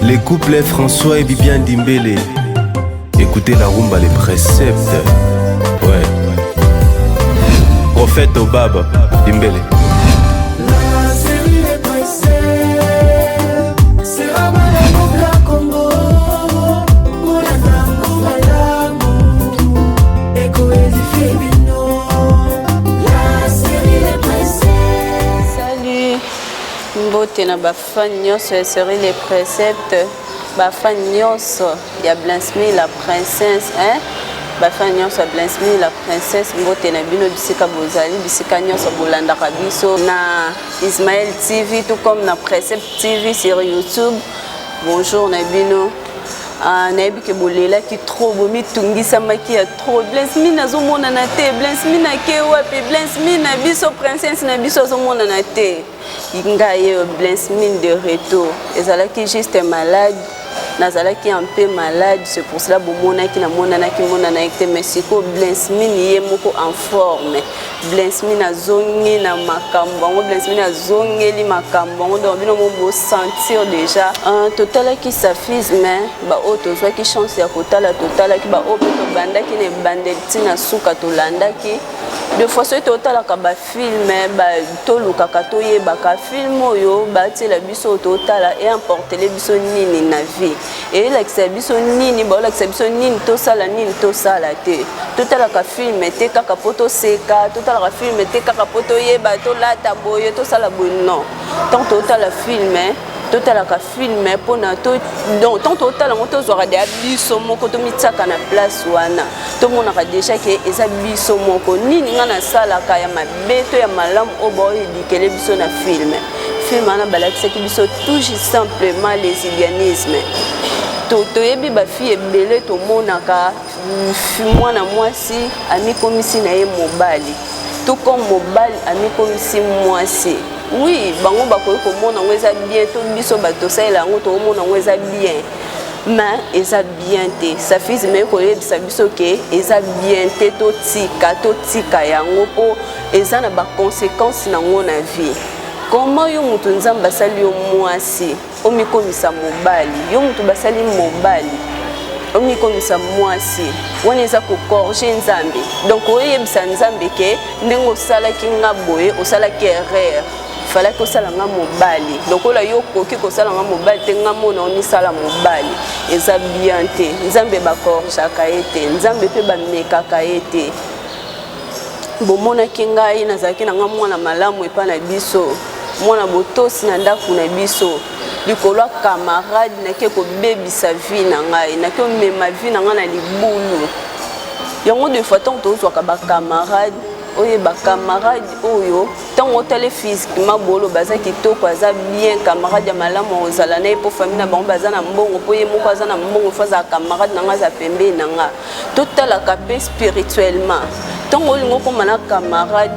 Les couplets François et Bibiane Dimbélé. Écoutez la rumba, les préceptes. Ouais. Prophète Obaba Dimbélé. Mbote na bafan nyonso ya série les préceptes bafan nyonso ya Blansmi la princesse bafan nyonso ya Blansmi la princesse mbote na bino bisika bozali bisika nyonso bolandaka biso na Ismaël TV tout comme na Précepte TV sur YouTube. Bonjour na bino nayebi ke bolela ki trop bomi tungisa maki ya trop Blansmi nazomona na te Blansmi na ke wapi Blansmi na biso princesse na biso azomona na te Ingaye Blansmi de retour. Ezalaki juste malade, nazalaki un peu malade, c'est pour cela bomonaki na monanaki monanaiki Mexico Blansmi yé moko en forme. Blansmi na zongi na makambo, Blansmi na zongeli makambo, donc bino mo sentir déjà un total qui s'affiche mais ba auto soit qui chance ya kotala total qui ba opeto bandaki ne bandelti na suka tolandaki. De fois ce total akaba film ba toluka katoye baka film oyo bati la biso total et emporter les biso nini na vie et la biso nini ba la biso nini to sala te total ka film te kaka poto seka total ka film te kaka poto ye ba to lata boye to sala boye non tant total film total ka film pona to donc tant total on zora de biso moko to mitaka na place wana to mona ka déjà que eza biso moko nini ngana sala ka ya mabeto ya malamu oboy dikele biso na film ana balakisa ki biso tout simplement les ilianismes to yebi ba fille belé to mona ka mwana mwasi ami komisi na ye mobali tout comme mobali ami komisi mwasi. Oui, bango bakoyi komona ngo eza bien to biso bato saela ngo to mona ngo eza bien. Mais eza bien te. Ça fait même ko yebisa biso ke eza bien te to tika yango po eza na ba conséquences na ngo na vie. Comment yo mutu nzamba basali yo mwasi, omikomisa mobali, yo mutu basali mobali. Omikomisa mwasi, wana eza ko corriger nzambe. Donc oyebisa nzambe ke ndengo sala ki ngaboye, osala ki erreur. Fallait que ça langa mobali lokola yo koki ko sala nga mobali te nga mona oni sala mobali eza bien te nzambe ba korjaka ete nzambe pe ba mekaka ete bomona kingai nazaki na nga mwana malamu epa na biso mwana botosi na ndaku na biso likolo camarade na ke ko bebisa vie na ngai na ke mema vie na nga na libulu yango de fois tant to zwa ba camarade oye ba camarade oyo tango tele physiquement bolo baza kitoko aza bien camarade ya malamu ozala na po famille na bango baza na mbongo po ye moko aza na mbongo faza camarade na nga za pembe na nga totala kape spirituellement tango lingo ko mana camarade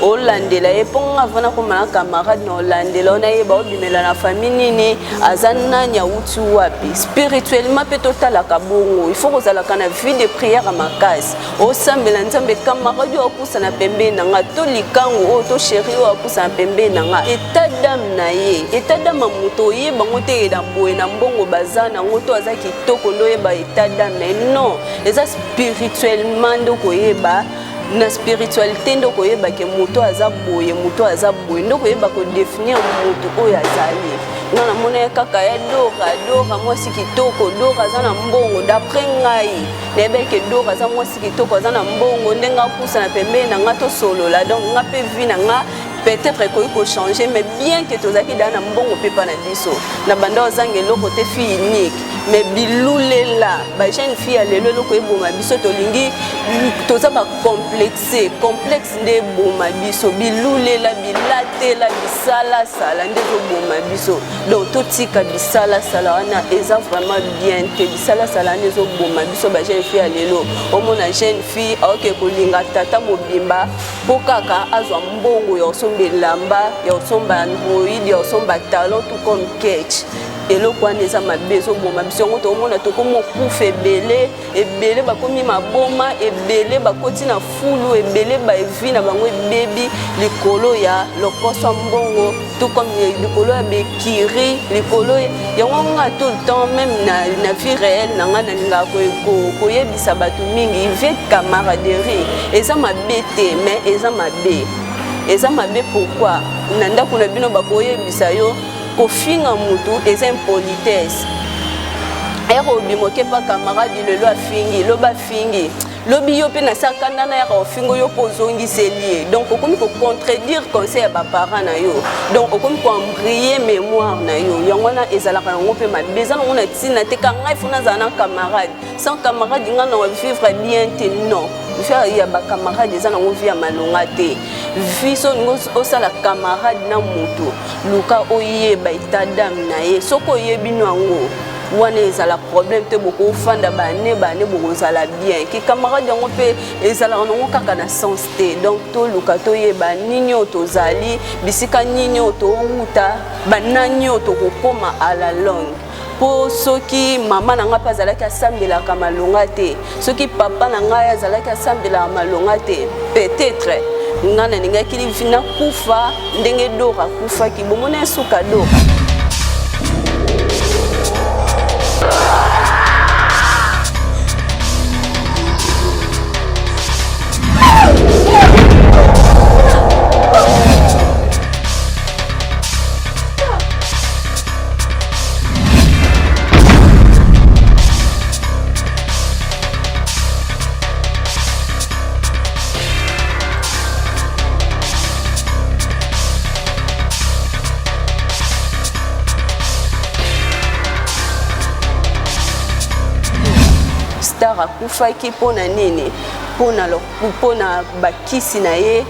olandela ye ponga vana ko mana camarade na olandela ona ye ba obimela na famille nini aza nanya uti wapi spirituellement pe totala kabongo il faut kozala kana vie de prière à makasi o sambela nzambe camarade yo okusa na pembe na nga to likango o to chéri o akusa na pembe na nga état d'âme na ye état d'âme moto ye bango te na boye na mbongo bazana ngoto aza kitoko ndo ye ba état d'âme non eza spirituellement ndoko yeba na spiritualité ndoko yeba ke moto aza boye ndoko yeba ko définir moto oyo azali ngana mona kaka ya dora mwasi kitoko dora aza na mbongo d'après ngai nebe ke dora aza mwasi kitoko aza na mbongo ndenga kusa na pembe na nga to solo la donc nga pe vi na nga peut-être qu'il changer mais bien que tozaki dana mbongo pepa na biso na banda ozange loko te fille unique mais bilulela ba jeune fille ya lelo loko eboma biso tolingi toza ba complexe nde boma biso bilulela bilatela bisala sala nde boma biso donc totika bisala sala wana eza vraiment bien te bisala sala nde zo boma biso ba jeune fille ya lelo omona jeune fille ok kolinga tata mobimba po kaka azwa mbongo ya osomba lamba ya osomba android ya osomba talent tout comme catch eloko wana eza mabe ezoboma biso yango tokomona tokomi okufa ebele bakomi maboma ebele bakoti na fulu ebele baevi na bango ebebi likolo ya lokoso mbongo tout comme likolo ya bekiri likolo yango nga tout le temps même na vie réelle na nga nalingaka koyebisa bato mingi vie camaraderie eza mabe te mais eza mabe pourquoi na ndako na bino bakoyebisa yo kofinga mutu eza impolitesse ero obimoke pa camarade lelo afingi loba fingi lobi yo pe na sakanda na ya ofingo yo pozongiseli donc okomi ko contredire conseil ya ba parents na yo donc okomi ko embrayer mémoire na yo yango na ezalaka ngo pe mabeza ngo na tina te ka ngai funa za na camarade sans camarade nga na vivre bien te non faire ya ba camarade eza na ngo via malonga te viso ngo osala camarade na mutu luka oyeba itadam na ye soko yebi nango wana ezala problème te boko fanda bane bokozala bien ki camarade yango pe ezala nango kaka na sens te donc to luka to yeba nini otozali bisika nini otouta banani otokokoma à la longue po soki mama na nga pa azalaki asambelaka malonga te soki papa na nga azalaki asambelaka malonga te peut-être nga na ningaki livina kufa ndenge dora kufa ki bomona suka dora akufaki pona nini pona bakisi na ye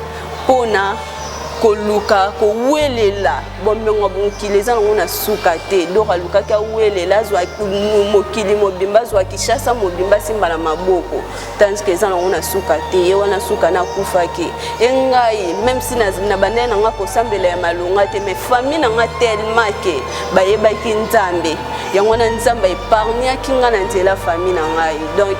pona koluka kowelela bomengo bonkileza ngo na suka te dora luka ka welela zwa mokili mobimba zwa kishasa mobimba simba na maboko tandis que ezana ngo na suka te ye wana suka na kufaki engai même si na banena nga ko sambela ya malonga te mais famille na nga tellement que bayeba ki nzambe yango na nzambe épargner kinga na nzela famille na ngai donc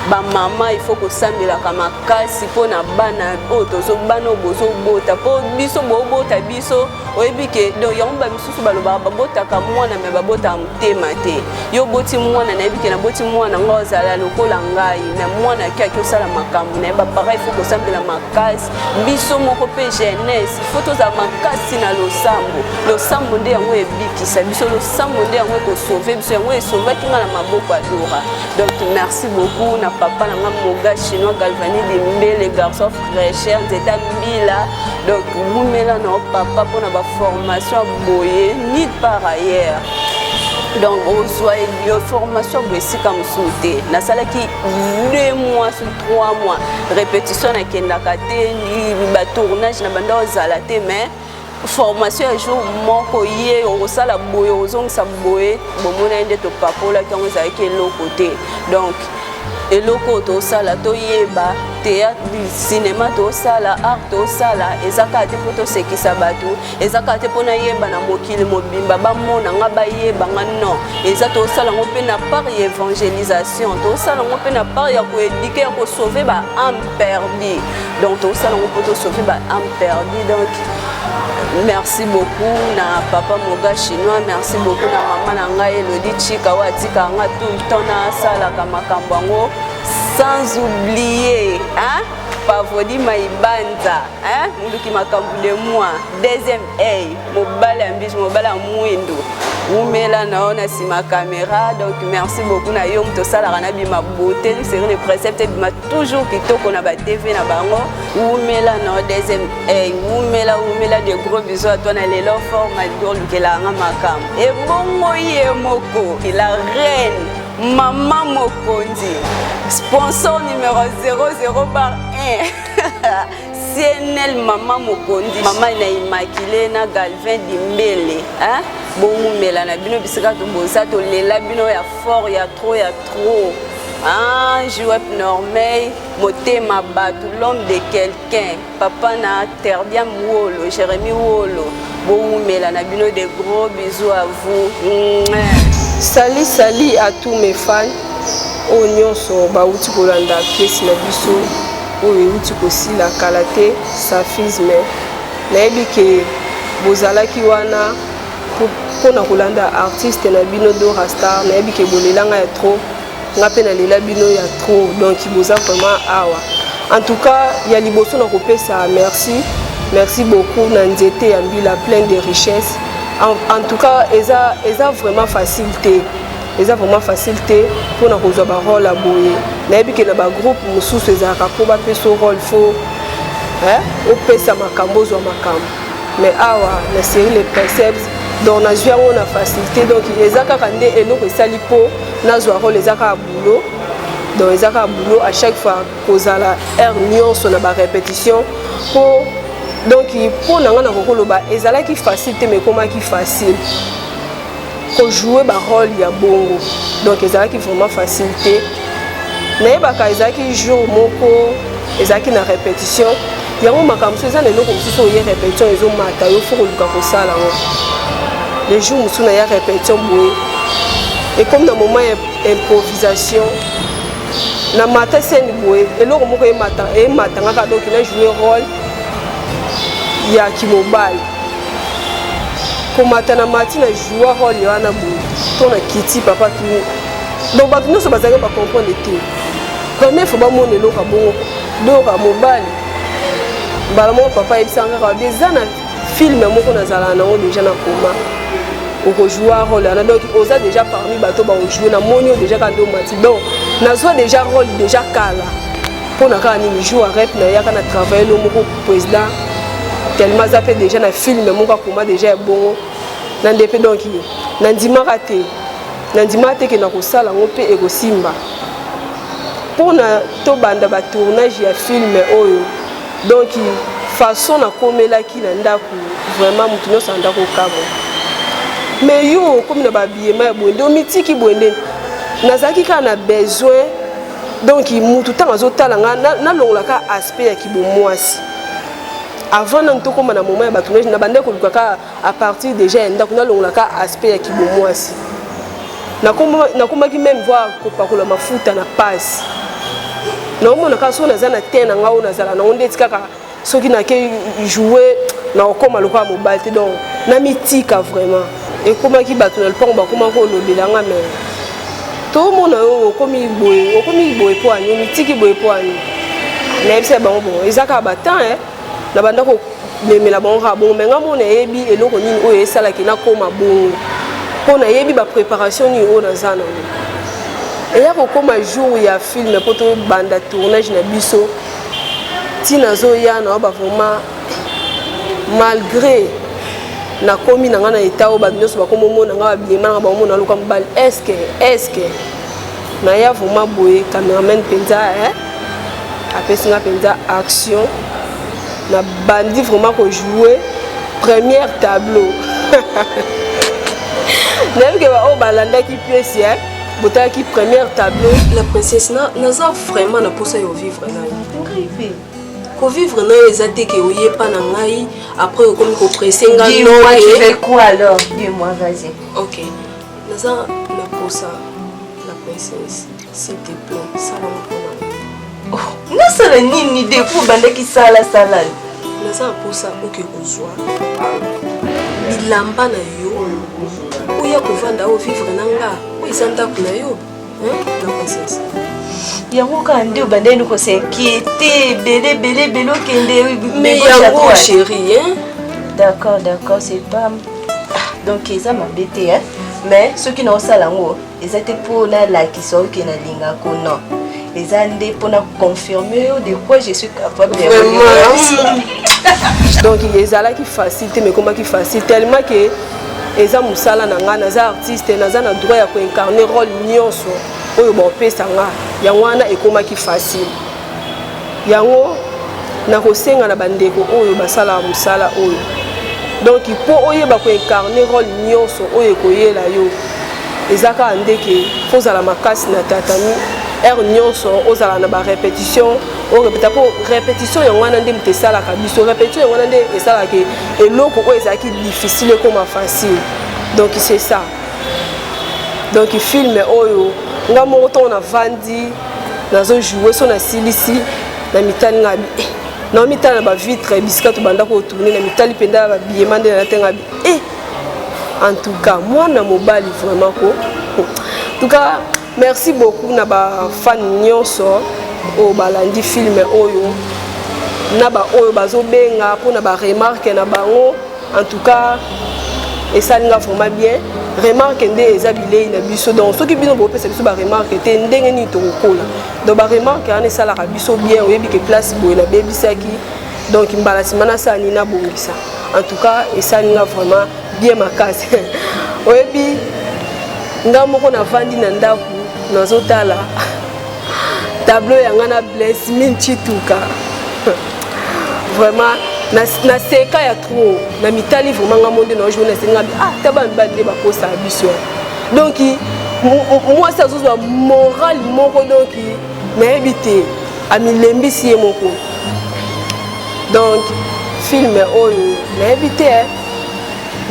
ba mama il faut ko sambela kama kasi pona bana otozo bano bozo bota po biso bobota biso oyebike donc yango ba misusu baloba babota ka mwana me babota mtema te yo boti mwana na yebike na boti mwana ngo zala lokola ngai na mwana ki osala makambo na ba pareil il faut ko sambela makasi biso moko pe jeunesse il faut toza makasi na losambo nde yango ebikisa biso losambo nde yango ko sauver biso yango sauver kinga na maboko adora donc merci beaucoup na papa na moga chinois Galvani Dimbele garçon fraîcheur d'état mbila donc mumela na papa pour na ba formation boye ni par ailleurs donc osoa une formation boye comme souté na sala ki 2 mois sur 3 mois répétition na kendaka te ni ba tournage na banda ozala te mais formation un jour moko ye osala boye ozongisa boye bomona nde to papola kango za ke lo côté donc eloko to sala to yeba théâtre cinéma to sala art to sala ezaka te poto sekisa batu ezaka te pona yeba na mokili mobimba ba mona nga ba yeba nga non eza to sala ngo pe na part évangélisation to sala ngo pe na part ya ko éduquer ko sauver ba âme perdue donc to sala ngo poto sauver ba âme perdue donc merci beaucoup na papa moga chinois merci beaucoup na maman na nga Elodie Chika watika nga tout le temps na sala kama kambango sans oublier hein Pavodi Maïbanza hein Muluki makambule moi deuxième hey mobala mbish mobala mwindo umela naona si ma caméra donc merci beaucoup na yo mto sala kana bima beauté c'est le précepte bima toujours kitoko na ba TV na bango umela na deuxième hey umela de gros bisous à toi na lelo format do lukela nga makam et bongo ye moko la reine Maman Mokondi, sponsor numéro 00/1. CNL Maman Mokondi. Maman na Immaculée na Galvin Dimbele. Hein? Bon mela na bino bisika to boza to lela bino ya fort ya trop. Ange web normé, motema batou, l'homme de quelqu'un. Papa na Terdiam Wolo, Jérémy Wolo. Bon, mais la nabino de gros bisous à vous. Sali à tous mes fans. Oignon so bauti kolanda pièce na biso. Oyo uti kosila kalaté, safisme. Nayebi ke bozalaki wana pona kolanda artiste na bino do Rastar, nayebi ke bolelanga ya trop. Nga pe na lela bino ya trop, donc boza vraiment awa. En tout cas, ya liboso na kopesa merci beaucoup na nzete ya mbila plein de richesses. En tout cas, eza vraiment facilité. Eza vraiment facilité pour na kozwa ba rôle à boye. Nayebi ke na ba groupe mususu ezaka ko ba peso rôle faux. Au pesa makambo zo makambo. Mais awa na série les préceptes donc na joué on a facilité donc ezaka kande eloko esali po na zo rôle ezaka boulot. Donc ezaka boulot à chaque fois kozala air nyonso na ba répétition pour donc pour nanga na kokoloba ezala ki facilité mais comment qui facile ko jouer ba rôle ya bongo donc ezala ki vraiment facilité mais ba ka ezala ki jour moko ezala ki na répétition yango makambo so ezana eloko mosusu oye répétition ezomata yo faut koluka kosala ngo les jours mosusu na ya répétition boye et comme dans moment improvisation na mata scène boye eloko moko emata ngaka donc na jouer rôle ya kimobali komata na mati na jouer rôle ya wana boye to na kiti papa tout donc bato nyonso bazalaki bacomprendre te première fois bamona eloko bongo donc mobali mbala moko papa yebisanga kaka déjà na film moko nazala nango déjà na koma okojouer rôle wana donc oza déjà parmi bato baojouer na moni o déjà kando mati donc nazwa déjà rôle déjà kala mpona kaka nini jour rep na yaka na travailler lo moko président tellement ça fait déjà na film moko akoma déjà ya bongo na ndepe donc nandimaka te ke na kosala ngo mpe ekosimba mpona tobanda batournage ya film oyo donc façon na komelaki na ndako vraiment mutu nyonso na ndako okamo mais yo comme na babiyema ya bwende omitiki bwende nazalaki kaka na besoin donc mutu ntango azotala nga nalongolaka aspect ya kibomwasi avant nang tokoma na moment ya batournage na bande kolukaka à partir déjà ya ndako nalongolaka aspect ya kibomwasi nakomaki même voir kopakola mafuta na pasi naomona kaka soki naza na te na nga oyo nazala nango ndeti kaka soki nake jouer na okoma lokola mobali te donc namitika vraiment ekomaki bato na lupango bakoma kolobelanga mais tomona oyo okomi boye po ani omitiki boye po ani nayebisa bango bon eza kaka batemps na banda komemela bango kaka bongo mais nga mona yebi eloko nini oyo esalaki nakoma bongo mpo nayebi bapréparation nini oyo naza nango eya kokoma jour ya film mpo tobanda tournage na biso ntina azoya na oba vraiment malgré nakomi na nga na eta oyo bato nyonso bakomomona nga babilema nanga bakomona luka mobali eske naya vraiment boye cameraman mpenza apesi nga mpenza action na bandi vraiment kojouer première tableau nayebi ke baoyo balandaki piesi botalaki première tableau la princesse naza vraiment na posa ya ovivre naye kovivre nayo eza te ke oyepa na ngai après okomi kopresse nga dis-moi tu fais quoi alors dis-moi vas-y ok naza na posa la princesse s'il te plaît salama mpona nasala nini depuis obandaki sala naza na posa oke kozwa bilamba na yo oya kovanda ovivre na nga oyo eza ndako na yo la princesse yango kaka nde obandani kosinquiete ebele okende mais yango chéri d'accord c'est pas donc eza mabe te mais soki naosala yango eza te mpona lakisa oke nalingako non eza nde mpona confirmer yo de quoi je suis capable donc ezalaki facile te mais komaki facile tellement que eza mosala na nga naza artiste naza na droit ya koincarne rôle nyonso oyo bopesa nga yango wana ekomaki facile yango nakosenga na bandeko oyo basalaka mosala oyo donc mpo oyeba koincarne rôle nyonso oyo ekoyela yo eza kaka ndeke fozala makasi na tatami nyonso ozala na ba répétition o répéta po répétition yango wana nde mutu esalaka biso répétition yango wana nde esalaka eloko oyo ezalaki difficile ekoma facile donc c'est ça donc film oyo nga moko ntongo navandi nazojoue so nasilisi na mitali nga bi na mitali na bavitre bisika tobanda kotourne na mitali mpenza babiyema nde natenga bi en tout cas mwana mobali vraiment ko en tout cas merci beaucoup na ba fan nyonso o balandi film oyo na ba oyo bazobenga mpona ba remarque na bango en tout cas esalinga vraiment bien remarque nde eza bilei na biso donc soki bino bopesa biso ba remarque te ndenge nini tokokola donc ba remarque wana esalaka biso bien oyebi ke place boye na bebisaki donc mbala nsima nasala nini nabongisa en tout cas esalinga vraiment bien makasi oyebi nga moko navandi na ndako nazotala tableau yanga na Blaise Mine Chituka vraiment na seka ya trop na mitali vraiment nga monde na journée senga taba mbande ba posa biso donc moi ça zo moral moko donc na éviter amilembisi ye moko donc film oyo na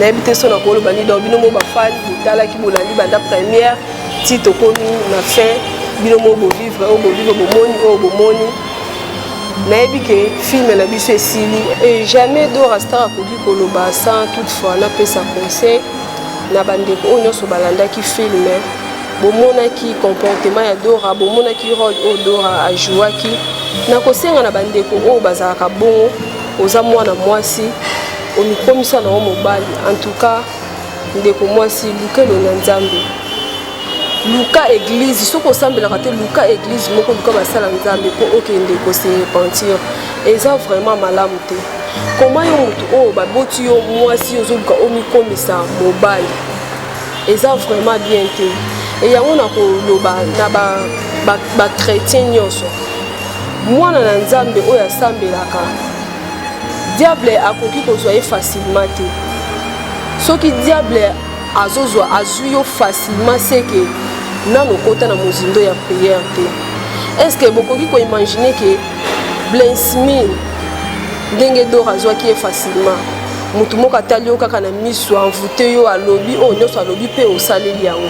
éviter son akolo bani donc bino mo ba fan tala ki bolandi banda première titre komi na fin bino mo bo vivre bomoni nayebi ke film na biso esili et jamais Dora Star akoki koloba sans toutefois napesa conseil na bandeko oyo nyonso balandaki film bomonaki comportement ya Dora bomonaki rôle oyo Dora ajouaki nakosenga na bandeko oyo bazalaka bongo oza mwana mwasi omikomisa na mobali en tout cas ndeko mwasi lukelo na nzambe luka église soko osambelaka te luka église moko luka basala nzambe mpo okende kose repentir eza vraiment malamu te koma yo motu oyo baboti yo mwasi ozoluka omikomisa mobali eza vraiment bien te e yango nakoloba na bachrétien nyonso mwana na nzambe oyo asambelaka diable akoki kozwa ye facilement te soki diable azwi yo facilement seke nano kota na mozindo ya prière te est-ce que bokoki koimagine ke Blaise Mine ndenge Dora azwaki ye facilement mutu moko atali yo kaka na miso envoûté yo alobi oyo nyonso alobi mpe osaleli yango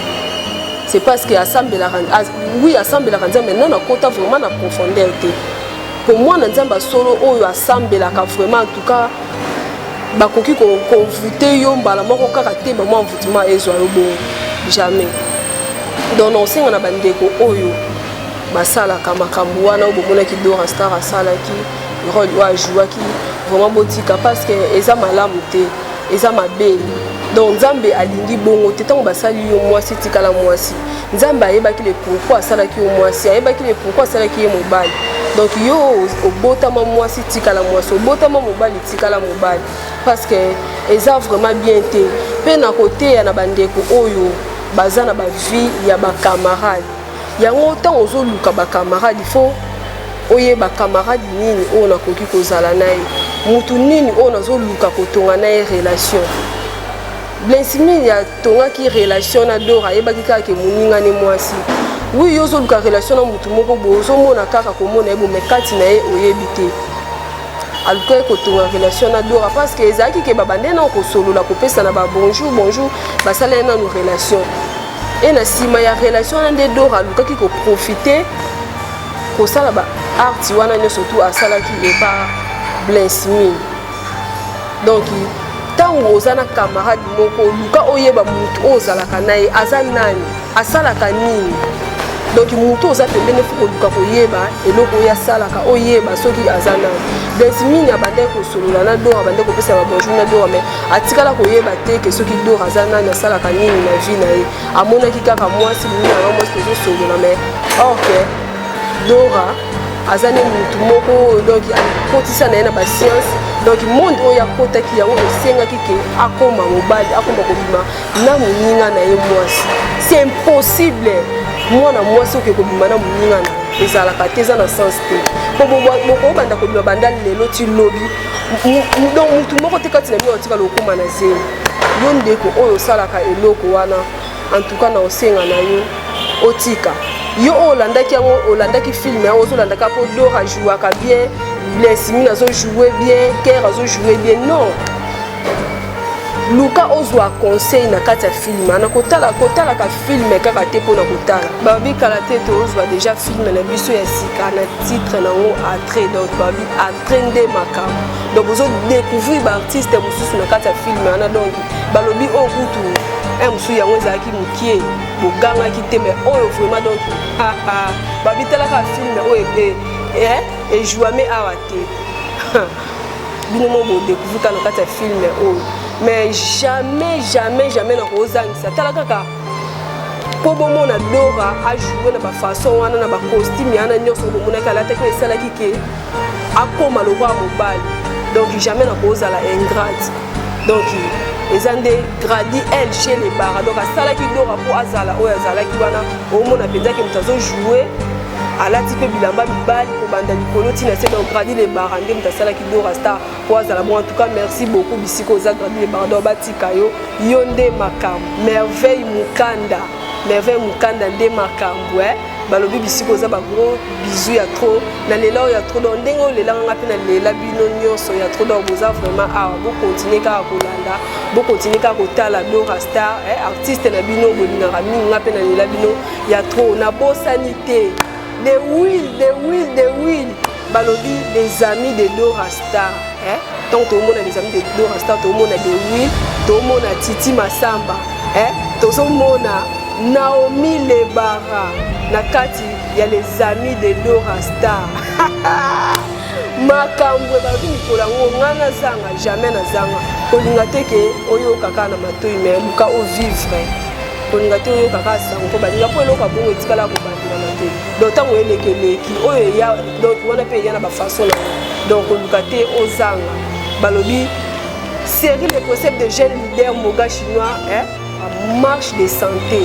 c'est parce que asambelaka nzambe nano akota vraiment na profondeur te pour moi na nzambe solo oyo asambelaka vraiment en tout cas bakoki konvoûté yo mbala moko kaka te bamwa envoûtement ezwa yo bongo jamais donc nosenga na bandeko oyo basalaka makambo wana oyo bomonaki Dora Star asalaki rôle oyo ajouaki vraiment botika parce que eza malamu te eza mabe donc nzambe alingi bongo te ntango basali yo mwasi tikala mwasi nzambe ayebaki le pourquoi asalaki yo mwasi ayebaki le pourquoi asalaki ye mobali donc yo obotama mwasi tikala mwasi obotama mobali tikala mobali parce que eza vraiment bien te mpe na koteya na bandeko oyo baza na bavie ya bakamarade yango ntango ozoluka bakamarade ifo oyeba camarade nini oyo nakoki kozala na ye mutu nini oyo nazoluka kotonga na ye relation Blaise Mine atongaki relation na Dora ayebaki kaka ke moninga ne mwasi oui yo ozoluka relation na mutu moko boye ozomona kaka komona ye bome kati na ye oyebi te alukaki kotonga relation na Dora parce que ezalaki ke babande na kosolola kopesa na bonjour basala ye nanu relation e na nsima ya relation na nde Dora alukaki koprofite kosala baarti wana nyonso tu asalaki epa Blaise Mine donc ntango oza na camarade moko luka oyeba mutu oyo ozalaka na ye aza nani asalaka nini donc mutu oza pembeni fo koluka koyeba eloko oyo asalaka oyeba soki aza nani Blaise Mine abandaki kosolola na Dora abandaki kopesa babonjour na Dora mais atikala koyeba te ke soki Dora aza nani asalaka nini na vie na ye amonaki kaka mwasi minanga mwasi tozosolola mais or ke Dora aza ne mutu moko donc akotisa na ye na bascience donc monde oyo akotaki yango esengaki ke akoma mobali akoma kobima na moninga na ye mwasi c'est impossible mwana mwasi oke kobima na moninga na ezalaka te eza na sens te bokobanda kobima banda lelo ti lobi donc mutu moko te kati na mio otikala okoma na zelo yo ndeko oyo osalaka eloko wana en tout cas na osenga na yo otika yo olandaki yango olandaki film yango ozolandaka mpo Dor ajouaka bien Blessing azojouer bien Ker azojouer bien non luka ozwa conseil na kati ya film ana kotala ka film kaka te mpona kotala babi kala te tozwa déjà film na biso ya sika na titre nango Attrait donc babi Attrait nde makambo donc ozo découvrir baartiste mosusu na kati ya film ana donc balobi oyo kutu mosusu yango ezalaki mokie bogangaki te mais oyo vraiment donc babi talaka film oyo ejouame awa te bino mo bodécouvrir na kati ya film oyo mais jamais na kozangisa tala kaka po bomona Dora ajouer na bafaçon wana na bacostume yana nyonso bomonaki alataki esalaki ke akoma lokwa mobali donc jamais na kozala ingrate donc eza nde gradi elle chez les bara donc asalaki Dora po azala oyo azalaki wana omona mpenzaki moto azojouer alati pe bilamba mibali kobanda likolo tina se donc gradi les bara nde moto asalaki Dora Star po azala bon en tout cas merci beaucoup bisiko oza gradi les bara donc batika yo nde makambo merveille mukanda nde makambo balobi bisiko oza bagros bisou ya trop na lela oyo ya trop donc ndenge olelanga mpe na lela bino nyonso ya trop donc boza vraiment awa bokontinue kaka kolanda bokontinue kaka kotala Dora Star artiste na bino bolingaka mingi nga mpe na lela bino ya trop na bosani te de will balobi les amis de Dora Star donc tomona les amis de Dora Star tomona de will tomona Titi Masamba tozomona Naomi Lebara na kati ya les amis de Dora Star makambo balobi mikolo yango nga nazanga jamais nazanga kolinga te ke oyokaka na matoi mais luka ovivre kolinga te oyokaka sango mpo balinga mpo eloko bongo etikala kobandela te donc ntango elekeleki oyo eya donc wana mpe eya na bafaçon na donc koluka te ozanga balobi série les concepts de jeunes leaders moga chinois marche de santé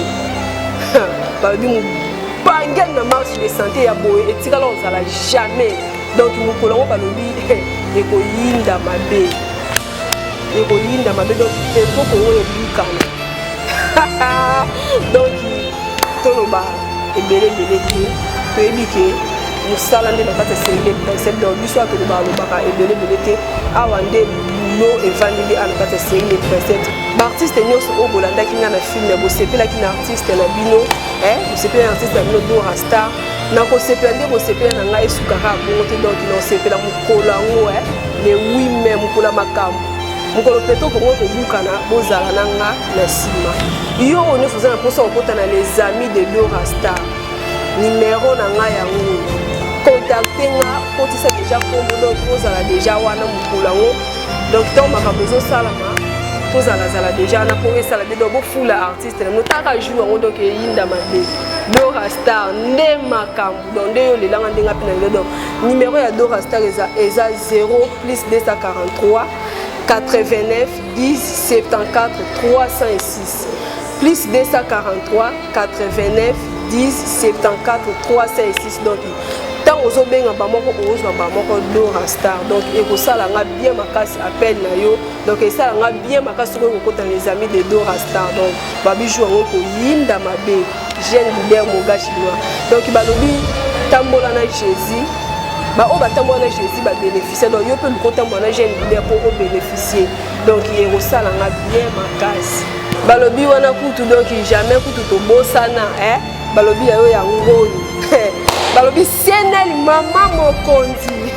balobi mobangeli na marche de santé ya boye etikala ozala jamais donc mokolo yango balobi ekoyinda mabe donc eloko oyo ebukana donc toloba ebele te toyebi ke mosala nde na kati ya série principe donc biso atolobaka ebele te awa nde bulo evandeli ana kati ya série les principe baartiste nyonso oyo bolandaki nga na film bosepelaki na artiste na bino bosepela na artiste na bino Dora Star nakosepela nde bosepela na ngai esukaka bongo te donc naosepela mokolo yango le 8 mai mokolo ya makambo mokolo peto kongo kobukana bozala na nga na nsima yo nyonso oza na mposa kokota na les amis de Dora Star numero na ngai yango contacte nga kotisa deja kombo donc ozala deja wana mokolo yango donc ntango makambo ezosalama tozalazala deja na po esala de donc bofula artiste na notaka jour yango donc eyinda mabe Dora Star nde makambo donc nde yo lelanga ndenga mpe na lelo donc numéro ya Dora Star eza 0 plus 243 89 10 74 306 plus 243 89 10 74 306 donc tant ozobenga bamoko ozwa bamoko Dora Star donc ekosala nga bien makasi appel na yo donc esala nga bien makasi ko kokota les amis de Dora Star donc babiju yango koyinda mabe jeune leader moga chinois donc balobi tambola na Jésus o batambola na Jésus ba bénéficier donc yo pe lukotambola na jeune leader pour bénéficier donc ekosala nga bien makasi balobi wana kutu donc jamais kutu tobosana balobi yo ya ngoni balobi Sienel mama mokonzi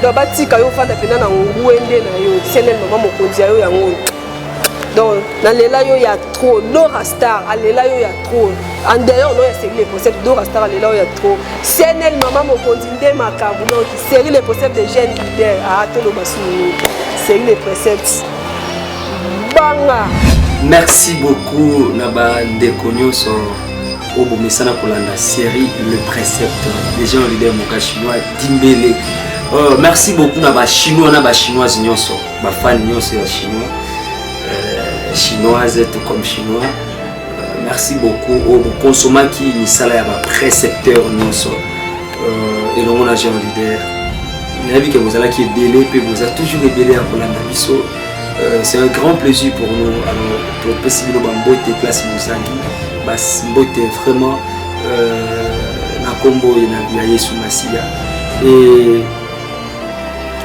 donc batika yo fanda pena na ngwende na yo Sienel mama mokonzi yo ya ngoni donc na lela yo ya trop Dora Star alela yo ya trop en dehors no ya série les concepts Dora Star alela yo ya trop Sienel mama mokonzi nde makambo donc série les concepts de jeunes leaders tolo basuni série les concepts banga. Merci beaucoup Naba ndeko nyonso obomesana kolanda série le précepte les gens leaders moka chinois Dimbele. Merci beaucoup na ba chinoise nyonso ba fan nyonso ya chinois chinoise tout comme chinois. Merci beaucoup au consomaki misala ya ba précepteur nyonso et le monde agent leader. Nabi que vous allez qui belé puis vous a toujours belé à kolanda biso. C'est un grand plaisir pour nous alors pour possible bambote place Mozambique bas mbote vraiment combo ya Yesu Masia et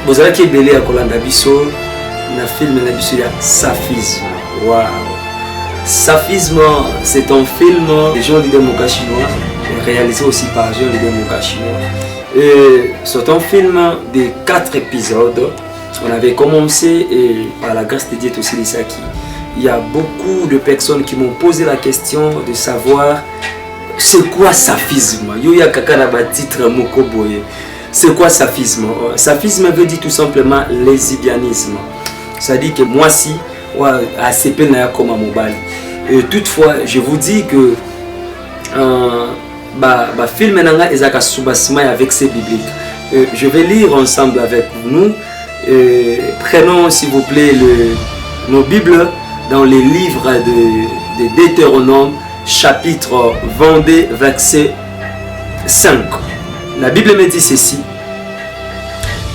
bozala ki belé à kolanda biso na film na biso ya Saphisme. Wow. Saphisme, c'est un film de Jean Leader Moka chinois, réalisé aussi par Jean Leader Moka chinois. C'est un film de 4 épisodes. On avait commencé et par la grâce de Dieu aussi les Saki. Il y a beaucoup de personnes qui m'ont posé la question de savoir c'est quoi Saphisme. Yo ya kakana ba titre moko boye. C'est quoi Saphisme? Saphisme veut dire tout simplement lesbianisme. Ça dit que moi si assez peine comme à mobile. Toutefois, je vous dis que film nanga ezaka subasima avec ces bibliques. Je vais lire ensemble avec nous. Prenons s'il vous plaît nos Bibles dans les livres de Deutéronome chapitre 22 verset 5. La Bible me dit ceci: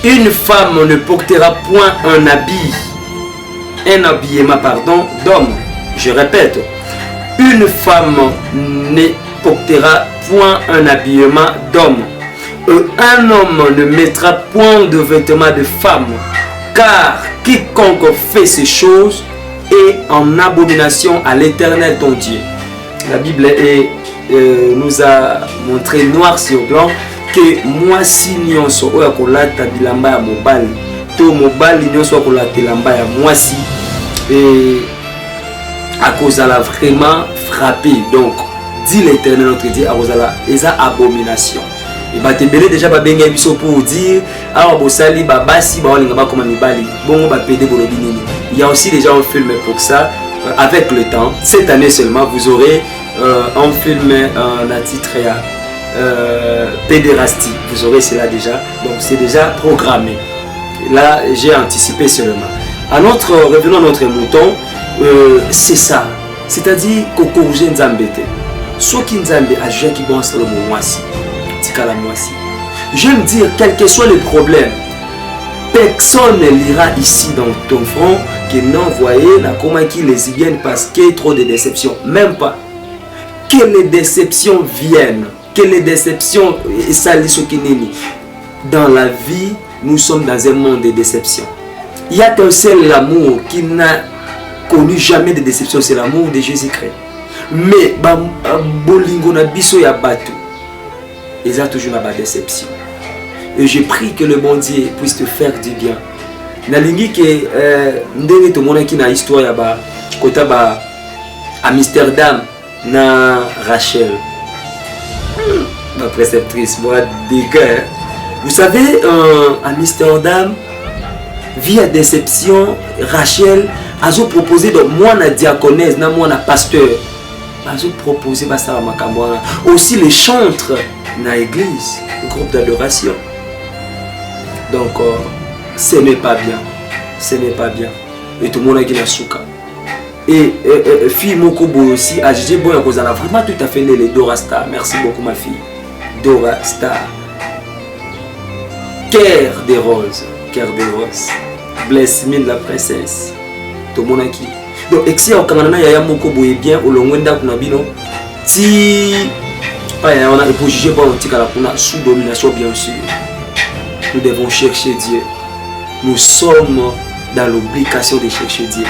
une femme ne portera point un habillement d'homme. Je répète, une femme ne portera point un habillement d'homme. Un homme ne mettra point de vêtements de femme, car quiconque fait ces choses est en abomination à l'Éternel ton Dieu. La Bible nous a montré noir sur blanc que moi si nyonso oya kolata bilamba ya mobali to mobali nyonso kolata bilamba ya mwasi et à cause de la vraiment frappé. Donc dit l'Éternel notre Dieu à cause de la esa abomination. Et bah tembele déjà ba benga biso pour dire awa bosali ba basi ba walinga ba comme mibali bongo ba pédé bolobi nini. Il y a aussi déjà un film pour ça. Avec le temps, cette année seulement, vous aurez un film un titre pédérastie. Vous aurez cela déjà. Donc c'est déjà programmé. Là, j'ai anticipé seulement. Revenons à notre mouton. C'est ça. C'est-à-dire que Nzambete. Ce qui Nzambe a jugé qui bon sur le moisi. Tikala moisi. J'aime dire, quel que soit le problème, personne ne lira ici dans ton front que non, voyez, la comment qui les viennent parce qu'il y a trop de déceptions. Même pas. Que les déceptions viennent. Que les déceptions salissent qui n'est. Dans la vie, nous sommes dans un monde de déceptions. Il y a qu'un seul amour qui n'a connu jamais de déception, c'est l'amour de Jésus-Christ. Mais, bolingo na biso ya batu, ils ont toujours la déception. Et je prie que le bon Dieu puisse te faire du bien. Nalingi que ndenge to mona ki na histoire ya ba kota ba Amsterdam na Rachel. Ma préceptrice moi dégâts. Vous savez à Amsterdam via déception Rachel a proposé donc moi na diaconesse na moi na pasteur. A proposé ba ça makambo aussi les chantres na église, le groupe d'adoration. Donc ce n'est pas bien, ce n'est pas bien. Et tout le monde a dit souka. Et fille Mokobo aussi a jugé bon à cause vraiment tout à fait les Dora Star. Merci beaucoup ma fille. Dora Star. Cœur des roses, Bless me la princesse. Tout le monde a dit. Donc excès au Canada yaya Mokobo est bien au Longwenda kunabino. Si on a pour juger bon tika la kuna sous domination bien sûr. Nous devons chercher Dieu. Nous sommes dans l'obligation de chercher Dieu.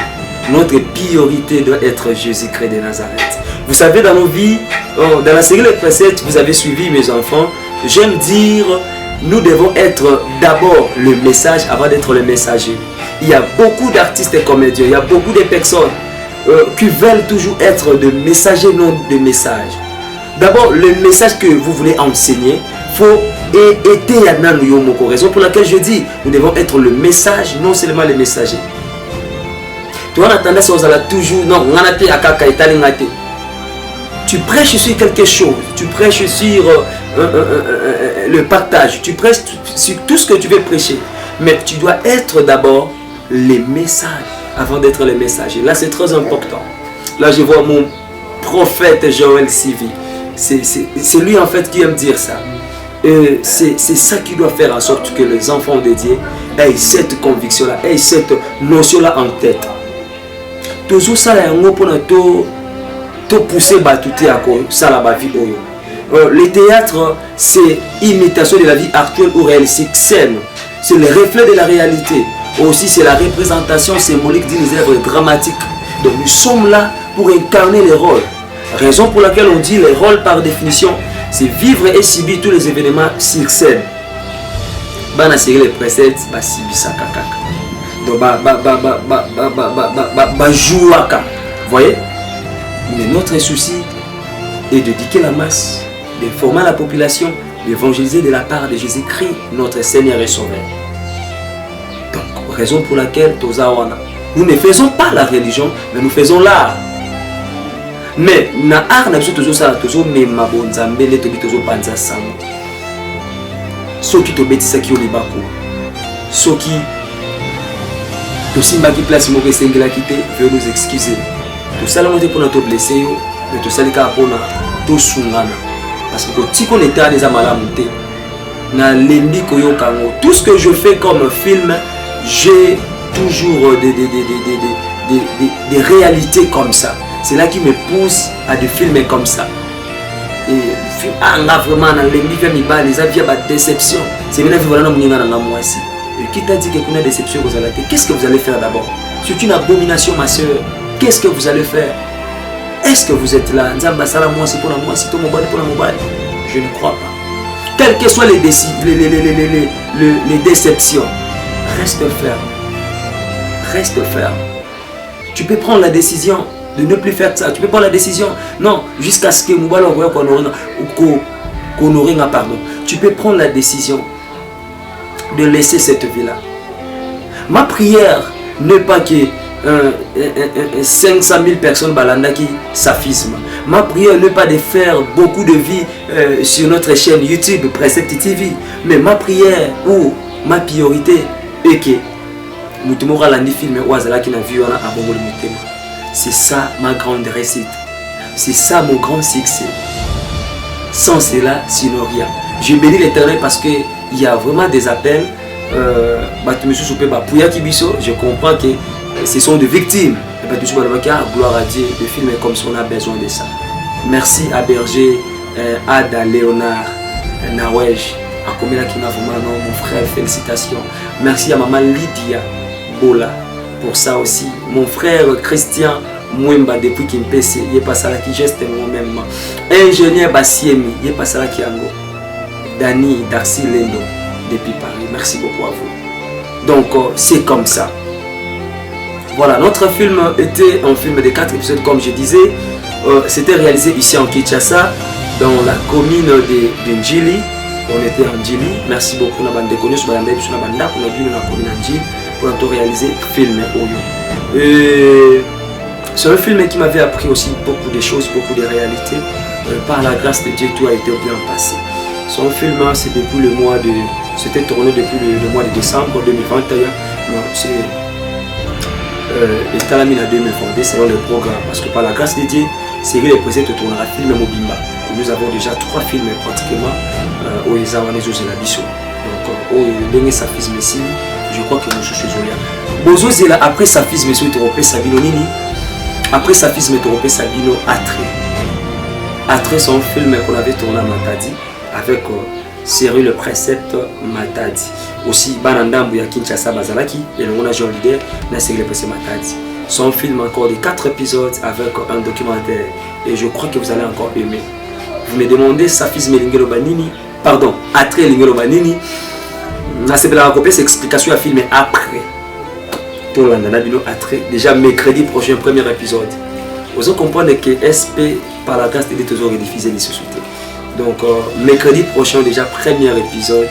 Notre priorité doit être Jésus-Christ de Nazareth. Vous savez, dans nos vies, dans la série Les Préceptes, vous avez suivi mes enfants. J'aime dire, nous devons être d'abord le message avant d'être le messager. Il y a beaucoup d'artistes et comédiens, il y a beaucoup de personnes qui veulent toujours être de messagers, non de messages. D'abord, le message que vous voulez enseigner, faut et raison pour laquelle je dis nous devons être le message, non seulement le messager. Tu as tendance à toujours non, tu prêches sur quelque chose, tu prêches sur le partage, tu prêches sur tout ce que tu veux prêcher, mais tu dois être d'abord les messages avant d'être le messager. Là c'est très important. Là je vois mon prophète Joël Sivi, c'est lui en fait qui aime dire ça. C'est ça qui doit faire en sorte que les enfants de Dieu aient cette conviction-là, aient cette notion-là en tête. Toujours ça, pour pousser batouté à ça la vie. le théâtre, c'est imitation de la vie actuelle ou réelle, c'est scène, c'est le reflet de la réalité. Aussi, c'est la représentation symbolique d'une œuvre dramatique. Donc, nous sommes là pour incarner les rôles. Raison pour laquelle on dit les rôles par définition, c'est vivre et subir tous les événements sur scène. Bana série les préceptes, ba sibisa kakaka. Donc ba jouaka. Vous voyez? Mais notre souci est d'éduquer la masse, de former la population, d'évangéliser de la part de Jésus-Christ, notre Seigneur et Sauveur. Donc, raison pour laquelle nous ne faisons pas la religion, mais nous faisons l'art. Mais na art na biso tozosala tozomema bonzambele tobi tozopanza sango soki tobetisaki yo libako soki tosimbaki place moko esengelaki te veuillez nous excuser tosalamo te mpona toblesse yo mais tosali kaka mpona tosungana parce que kotika on état eza malamu te nalembi koyoka yango. Tout ce que je fais comme film, j'ai toujours des réalités comme ça. C'est là qui me pousse à de filmer comme ça. Et là vraiment, les avis à déception. C'est bien moi ici. Et qui t'a dit que vous avez déception, qu'est-ce que vous allez faire d'abord? C'est une abomination, ma soeur. Qu'est-ce que vous allez faire? Est-ce que vous êtes là? Je ne crois pas. Quelles que soient les déceptions, reste ferme. Reste ferme. Tu peux prendre la décision de ne plus faire ça. Tu peux prendre la décision, non, jusqu'à ce que pardon. Tu peux prendre la décision de laisser cette vie-là. Ma prière n'est pas que 500 000 personnes balandaki saphisme. Ma prière n'est pas de faire beaucoup de vie sur notre chaîne YouTube Precept TV, mais ma prière ou ma priorité est que c'est ça ma grande réussite. C'est ça mon grand succès. Sans cela, sinon rien. Je bénis l'Éternel parce qu'il y a vraiment des appels. Je comprends que ce sont des victimes. Gloire à Dieu, le film est comme si on a besoin de ça. Merci à Berger, Ada, Léonard, Nawej, à Komela Kinavumano, mon frère, félicitations. Merci à maman Lydia Bola pour ça aussi. Mon frère Christian Mwemba depuis qu'il me pèse, il est passé à la qui geste moi-même. Ingénieur Bassiemi, il est passé à la qui ango. Dani Darcy Lendo depuis Paris. Merci beaucoup à vous. Donc c'est comme ça. Voilà, notre film était un film de 4 épisodes comme je disais. C'était réalisé ici en Kinshasa, dans la commune de Njili. On était en Njili. Merci beaucoup na bande connu sur la bande sur la bande pour la commune de Njili pour nous réaliser film Oyo. C'est un film qui m'avait appris aussi beaucoup de choses, beaucoup de réalités. Par la grâce de Dieu, tout a été bien passé. Son film, c'est depuis le mois de, c'était tourné depuis le mois de décembre 2021. C'est et Talamina 2022 selon le programme, parce que par la grâce de Dieu, c'est que les présidents tournera film Mobimba. Nous avons déjà 3 films pratiquement au Ezawane Zozelabiso. Donc au dernier Saphisme ici, je crois que nous sommes là. Bozo Zela après Saphisme sur Europé Sabino Nini, après Saphisme Europé Sabino Atré. Atré c'est un film qu'on avait tourné à Matadi avec Série le précepte Matadi. Aussi Banandambu ya Kinshasa Bazalaki et le Mona Jean Leader na Série le précepte Matadi. Son film encore de 4 épisodes avec un documentaire et je crois que vous allez encore aimer. Vous me demandez Saphisme Lingelo Banini, pardon, Atré Lingelo Banini. Na c'est la copie c'est explication à filmer après. Pour l'Andanabino Atré déjà mercredi prochain premier épisode. Vous comprenez que SP par la grâce de Dieu toujours rediffusé les sociétés. Donc mercredi prochain déjà premier épisode,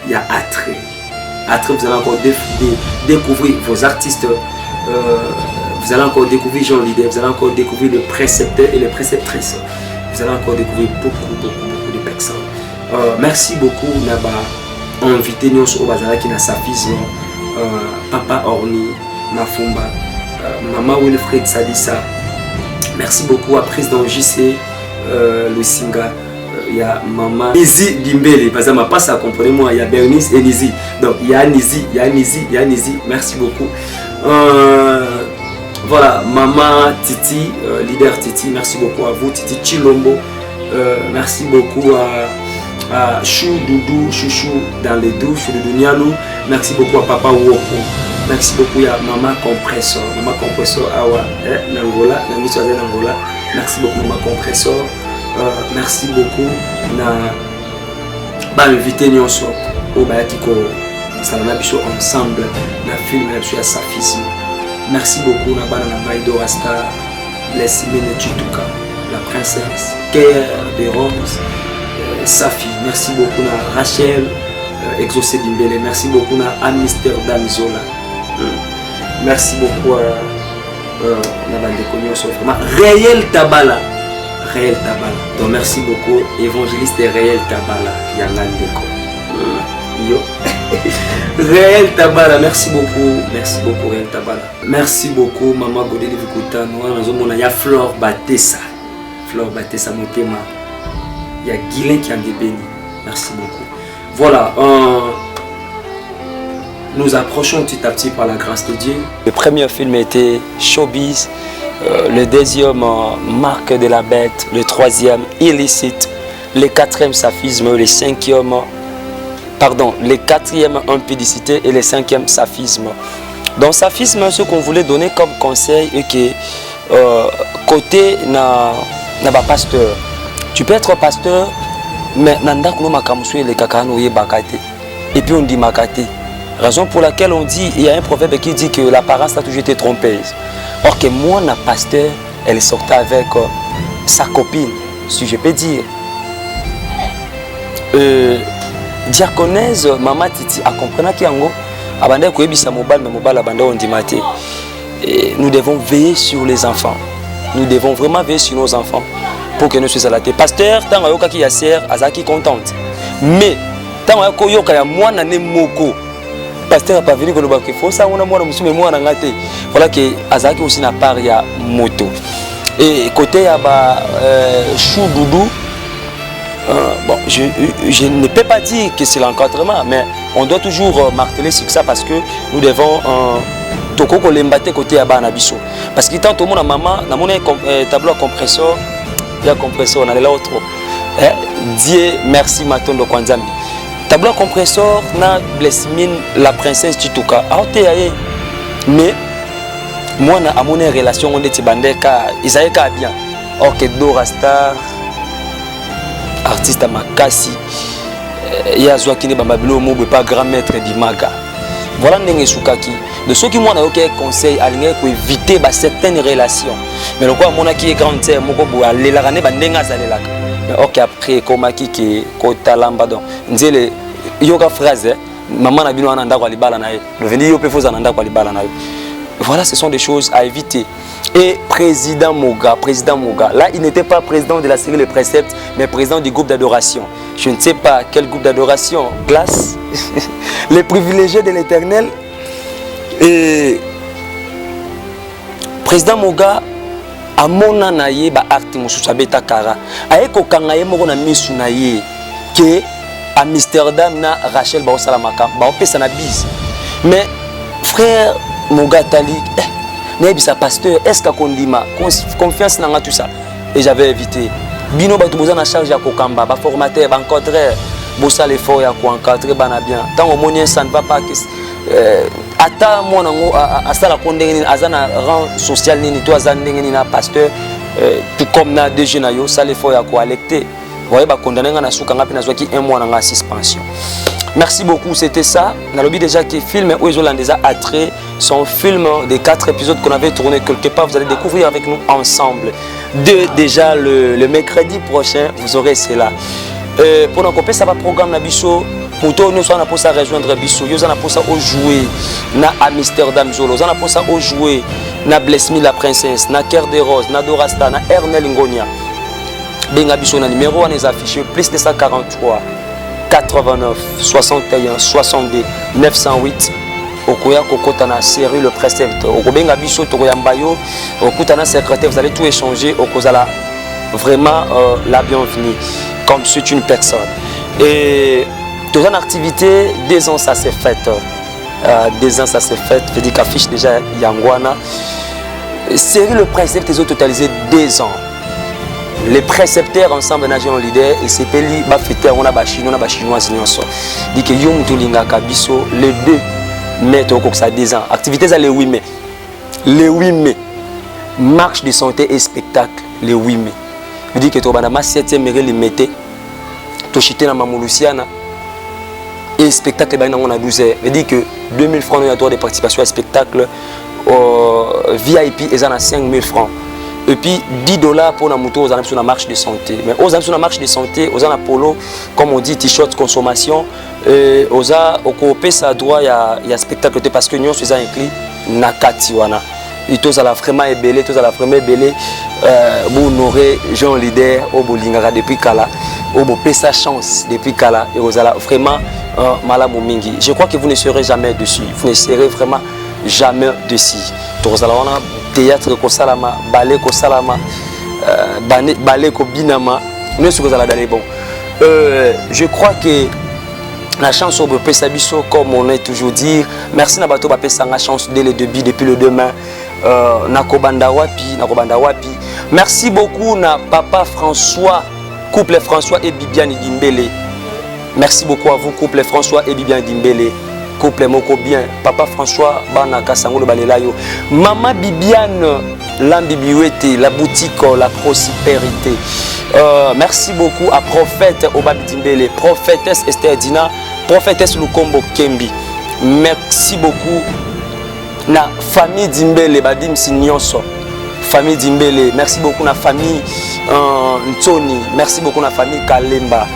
il y a Atré. Atré vous allez encore découvrir vos artistes, vous allez encore découvrir Jean Leader, vous allez encore découvrir les précepteurs et les préceptrices. Vous allez encore découvrir beaucoup de personnes. Merci beaucoup Naba, invité nous au Bazala qui n'a Saphisme, Papa Orni, Mafumba, Maman Wilfred Sadissa. Merci beaucoup à président JC, Lusinga. Il y a Maman Nizi Dimbele, parce que ma passe à comprenez-moi, il y a Bernice et Nizi. Donc il y a Nizi, il y a Nizi, il y a Nizi. Merci beaucoup. Voilà, Maman Titi, leader Titi, merci beaucoup à vous. Titi Chilombo, Merci beaucoup à Chou Doudou, Chouchou dans les douches, Chou Doudou Nianou. Merci beaucoup à Papa Woko. Merci beaucoup à Maman Compressor. Maman Compressor, Awa, Nangola, Nangola. Merci beaucoup, Maman Compressor. Merci beaucoup à l'invité Nyonso, au Bayatiko, Salama Bicho ensemble, la film, la Safisme. Merci beaucoup à Maïdo Rasta, Lessimene Chituka, la princesse, Kère de Rose, Safi. Merci beaucoup à Rachel, Exaucé Dimbele. Merci beaucoup à Amsterdam Zola. Merci beaucoup à Réel Tabala. Réel Tabala. Donc merci beaucoup, évangéliste Réel Tabala. Yangandeko. Yo. Réel Tabala, merci beaucoup Réel Tabala. Merci beaucoup Maman Godeli Vikuta. Nous avons Flore Batessa. Flore Batessa Motema. Il y a Guilain qui a béni. Merci beaucoup. Voilà. Nous approchons petit à petit par la grâce de Dieu. Le premier film était Showbiz. Le deuxième, Marque de la Bête. Le troisième, Illicite. Le quatrième, Saphisme. Le cinquième, le quatrième, Impudicité. Et le cinquième, Saphisme. Dans Saphisme, ce qu'on voulait donner comme conseil est que côté n'a pas pasteur. Tu peux être pasteur, mais nanda kuno makamuswe le kakano ye bakate. Et puis on dit makate. Raison pour laquelle on dit, il y a un proverbe qui dit que l'apparence a toujours été trompeuse. Or que moi, la pasteur, elle sortait avec sa copine, si je peux dire. Diaconèse, Maman Titi, a compris qu'il y a un abandé ko ebisa mobile, mais mobile abandé on dit maté. Nous devons veiller sur les enfants. Nous devons vraiment veiller sur nos enfants pour que nous soyons à la tête. Pasteur, tant que qui a sert, azaki contente. Mais tant que yoka ya mwana ne moko. Pasteur n'a pas venu que le bac faut ça on a moi monsieur moi on a gâté. Voilà que azaki aussi n'a pas ya moto. Et côté ya ba Chou Doudou. Bon, je ne peux pas dire que c'est l'encadrement, mais on doit toujours marteler sur ça parce que nous devons toko kolembaté côté ya bana biso. Parce que tant tout le monde a maman, na mon tableau compresseur, il y a compresseur, on a l'autre. Dieu merci Matondo Kwanzambi. Tableau compresseur na Blessmine la princesse Chituka. Mais moi na à mon relation on était bandeka, Isaïe ka bien. Or que Dora Star artiste Makasi il y a Joaquin Bambabilo Mobe pas grand maître d'Imaga. Voilà ndenge sukaki. De ceux qui m'ont donné conseil à éviter certaines relations. Mais le quoi mon qui est grand terre moko bo alela kane bandenga zalelaka. Mais OK après comment qui kota lamba donc nzele yoga phrase maman na bino ananda kwa libala na ye. Le veni yo pe foza ananda kwa libala na yo. Voilà, ce sont des choses à éviter. Et président Moga, là il n'était pas président de la série Les Préceptes, mais président du groupe d'adoration. Je ne sais pas quel groupe d'adoration, Glace, les privilégiés de l'Éternel. Et président Moga, à mon anaye, ba arti mususa beta kara, aye ko kangaye moko na misu na ye, que à Amsterdam na Rachel ba osalamaka, ba opesa na bise. Mais frère Moga Tali, Nebisa pasteur, est-ce qu'on dit ma confiance dans tout ça? Et j'avais évité. Bino ba tuboza na charge ya kokamba, ba formateur, ba encadreur, bossa l'effort ya ko encadrer bana bien. Tant au monien ça ne va pas que ata moi nango a ça la kondengeni azana rang social nini to azandengeni na pasteur tout comme na DG na yo ça l'effort ya ko alecter. Voyez ba condamner na suka ngapi na zwaki un mois na suspension. Merci beaucoup, c'était ça. On a dit déjà que le film Oezolandesa Attrait, son film des 4 épisodes qu'on avait tourné quelque part, vous allez découvrir avec nous ensemble. Déjà le mercredi prochain, vous aurez cela. Pour nous couper, ça va programme Nabiso. Pour toi, nous allons pour rejoindre Bisso. Nous allons pour ça jouer na Amsterdam Zolo. Nous allons pour ça jouer na Blessmine la princesse, na Cœur de Rose, na Dorasta, na Ernel Ngonia. Benga Bisso na numéro 1 est affiché plus 243. 89 61 62 908 Okoya Kokotana série Le Précepte Okobenga Biso Tokoyambayo Okutana secrétaire, vous allez tout échanger Okozala vraiment la bienvenue comme c'est une personne. Et toute une activité 2 ans ça s'est fait 2 ans ça s'est fait, je dis qu'affiche déjà Yangwana série Le Précepte ils ont totalisé 2 ans les précepteurs ensemble na jeune leader et c'est peli ba fêter on a ba chinois nyonso dit que yo mutu lingaka biso le 2 mai to ko ça 2 ans activités ça le 8 mai le 8 mai marche de santé et spectacle le 8 mai dit que to bana ma 7e mai le metté to chité na mamulusiana et spectacle ben on a 12 heures dit que 2000 francs il y a droit de participation à spectacle VIP et ça 5000 francs. Et puis $10 pour la moto aux amis sur la marche de santé. Mais aux amis sur la marche de santé, aux amis polo, comme on dit, t-shirt consommation, aux amis au coopé ça droit il y a spectacle parce que nous sommes inclus nakati wana. Et tous à la vraiment ébélé, tous à la vraiment ébélé, vous honorez Jean Leader au Bolingara depuis Kala, au Bopé sa chance depuis Kala et aux amis vraiment malamu mingi. Je crois que vous ne serez jamais dessus. Vous ne serez vraiment jamais dessus. Tous à la théâtre kosalama ballet kosalama ballet ko binama nous sommes à la bon je crois que la chance au Pesabiso comme on est toujours dire merci na bato ba pesa nga chance dès le début depuis le demain nakobanda wapi merci beaucoup na papa François couple François et Bibiane Dimbele merci beaucoup à vous couple François et Bibiane Dimbele couple moko bien papa François bana kasangolo balelayo maman Bibiane l'ambibiwete la boutique la prospérité merci beaucoup à prophète Obabi Dimbele prophétesse Esther Dina prophétesse Lukombo Kembi merci beaucoup na famille Dimbele badim sinyonso famille Dimbele merci beaucoup na famille Ntoni merci beaucoup na famille Kalemba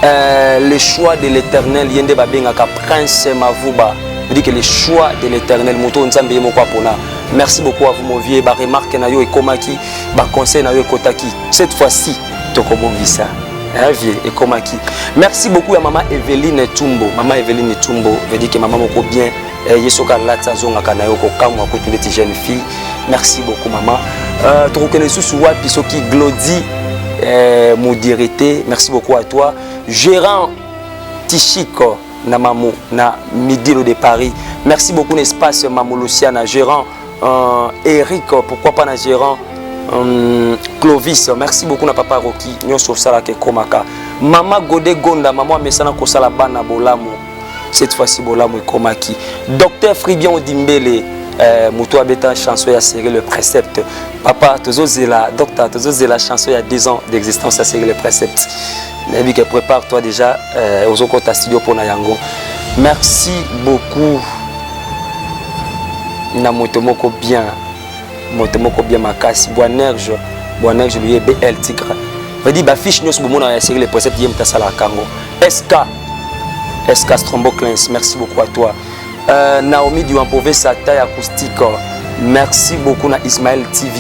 le choix de l'éternel yende babengaka prince Mavuba dit que le choix de l'éternel moto nzambe moko apona merci beaucoup à vous mon vieux ba remarque na yo ekomaki ba conseil na yo ekotaki cette fois-ci tokobongisa vieux ekomaki merci beaucoup à maman Evelyne Tumbo veut dire que maman moko bien yesoka latsa zonga kana yo ko kamwa ko toute jeune fille merci beaucoup maman tokokene susu wapi soki Glody modérité merci beaucoup à toi gérant Tichiko na Mamou na Midilo de Paris merci beaucoup l'espace Mamou Luciana gérant Eric pourquoi pas na gérant Clovis merci beaucoup na papa Rocky nyo sur sala ke komaka maman Godé Gonda maman mesana ko sala bana bolamo cette fois-ci bolamo komaki docteur Fribion Dimbele Moutou Abeta chanson à série le précepte papa tozozela docteur tozozela chanson il y a 10 ans d'existence à série le précepte Nabi que prépare-toi déjà aux autres studio pour Nayango merci beaucoup na motomoko bien makasi Boanerge lui BL Tigre veut dire ba fiche nous bon na série le précepte yem tasala kango SK Stromboclins merci beaucoup à toi Naomi Duampové sa taille acoustique merci beaucoup na Ismaël TV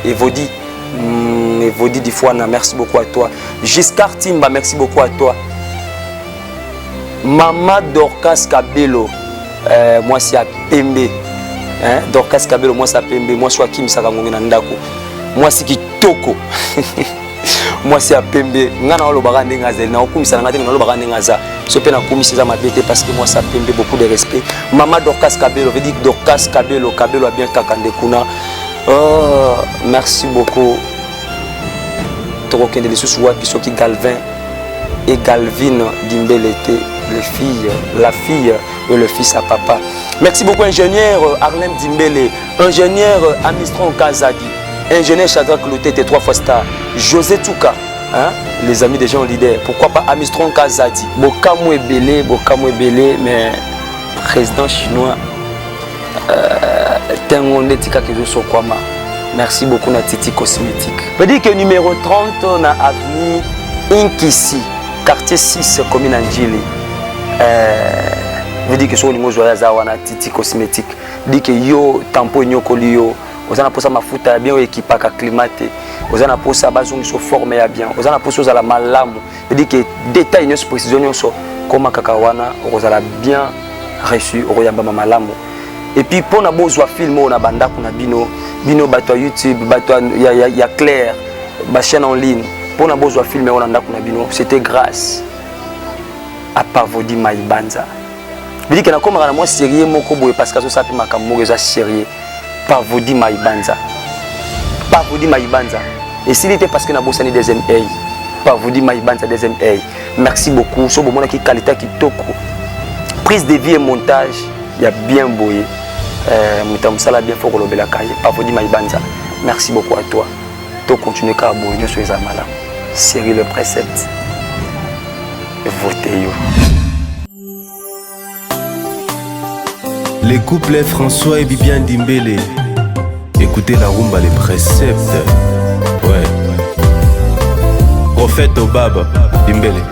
Evodi Difouana merci beaucoup à toi Giscard Timba merci beaucoup à toi Maman Dorcas Kabelo moi c'est à Pembe Dorcas Kabelo moi c'est à Pembe moi je suis Kim Sakangongi na ndako moi c'est Kitoko moi c'est à Pembe ngana olobaka ndenga zel na okumisa ngate ngana olobaka ndenga za so pe na komisa za mabete parce que moi ça Pembe beaucoup de respect Maman Dorcas Kabelo veut dire Dorcas Kabelo a bien kakande kuna merci beaucoup Tokokende les sous wapi soki Galvin et Galvin Dimbelete la fille et le fils à papa merci beaucoup ingénieur Arlem Dimbele ingénieur Amistron Kazadi ingénieur Shadrach Lutete 3 fois star José Touka les amis des gens leaders pourquoi pas Amistron Kazadi Bokamou Ebele mais président chinois Tengonde Tika Kezo Sokwama merci beaucoup na Titi Cosmétique veut dire que numéro 30 na avenue Inkisi quartier 6 commune Anjili veut dire que sur lingo zoya zawana Titi Cosmétique dit que yo tampo nyoko liyo ozana posa mafuta bien équipaka climaté ozana posa bazongi so forme ya bien ozana posa za la malamu veut dire que détail nyos précision nyonso koma kakawana ozala bien reçu okoyamba malamu et puis pour na bozwa film on a banda kuna bino bato YouTube bato ya Claire ba chaîne en ligne pour na bozwa film on a ndako na bino c'était grâce à Pavodi Maibanza veut dire que na koma na moi sérieux moko boye parce que ça sapi makambo eza sérieux Pavodi Maibanza Et s'il était parce que Nabosani deuxième œil, pas vous dire Maïbanza deuxième œil. Merci beaucoup. So bon qui qualité qui toko. Prise de vie et montage, il y a bien boyé. Moutamsala bien fort le bela cahier. Pas vous dire Maïbanza. Merci beaucoup à toi. To continuer à boyer sur les amala. Série le précepte. Votez yo. Les couplets François et Bibian Dimbele. Écoutez la rumba, les préceptes. Ouais. Prophète Obab Dimbele.